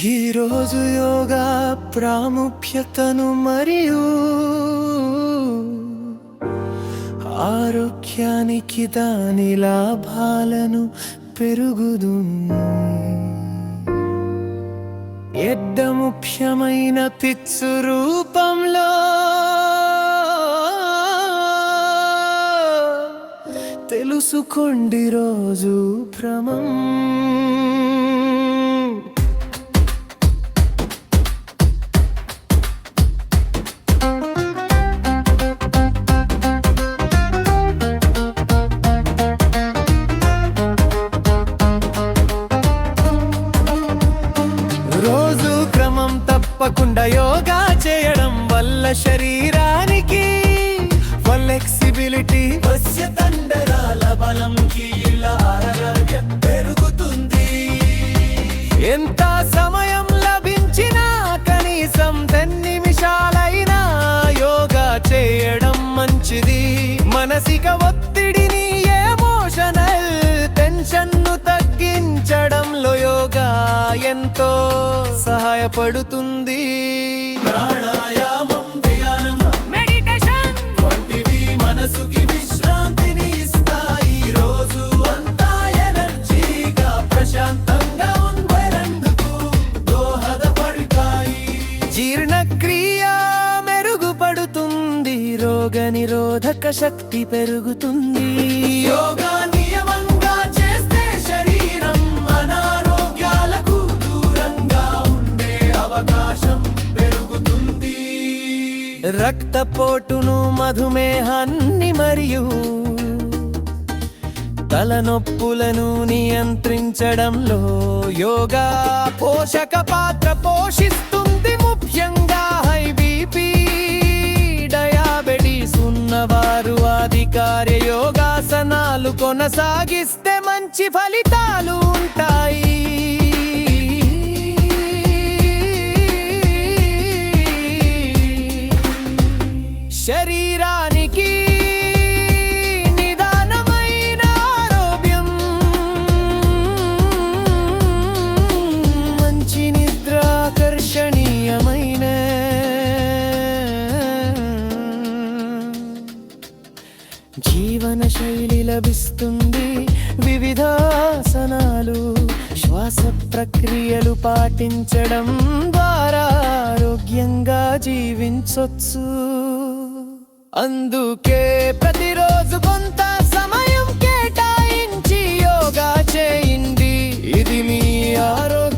ఈరోజు యోగా ప్రాముఖ్యతను మరియు ఆరోగ్యానికి దాని లాభాలను పెరుగుదు ఎడ్డ ముఖ్యమైన పిచ్చు రూపంలో తెలుసుకోండి రోజు భ్రమం రోజు క్రమం తప్పకుండా యోగా చేయడం వల్ల శరీరానికి ఫ్లెక్సిబిలిటీ కండరాల బలం కీళ్ళ ఆరోగ్యం పెరుగుతుంది. ఎంత సమయం లభించినా కనీసం 10 నిమిషాలైనా యోగా చేయడం మంచిది. మానసిక ఒత్తిడిని ఎమోషనల్ టెన్షన్ను తగ్గించడంలో యోగా ఎంతో సహాయపడుతుంది. ప్రాణాయామం, ధ్యానం, మెడిటేషన్ వంటివి మనసుకి విశ్రాంతిని ఇస్తాయి. రోజు అంతా ఎనర్జీగా ప్రశాంతంగా ఉండేందుకు దోహదపడతాయి. జీర్ణక్రియ మెరుగుపడుతుంది, రోగ నిరోధక శక్తి పెరుగుతుంది. యోగా నియమంగా చేస్తే శరీరం అనారోగ్యాలకు దూరంగా ఉండే అవకాశం పెరుగుతుంది. రక్తపోటును, మధుమేహాన్ని మరియు తలనొప్పులను నియంత్రించడంలో యోగా పోషక పాత్ర పోషిస్తుంది. ముఖ్యంగా హై బీపీ, డయాబెటీస్ ఉన్నవారు అధికార యోగాసనాలు కొనసాగిస్తే మంచి ఫలితాలు ఉంటాయి. శరీరానికి నిదానమైన ఆరోగ్యం, మంచి నిద్ర, ఆకర్షణీయమైన జీవన శైలి లభిస్తుంది. వివిధ ఆసనాలు, శ్వాస ప్రక్రియలు పాటించడం ద్వారా ఆరోగ్యంగా జీవించొచ్చు. అందుకే ప్రతిరోజు కొంత సమయం కేటాయించి యోగా చేయండి. ఇది మీ ఆరోగ్యం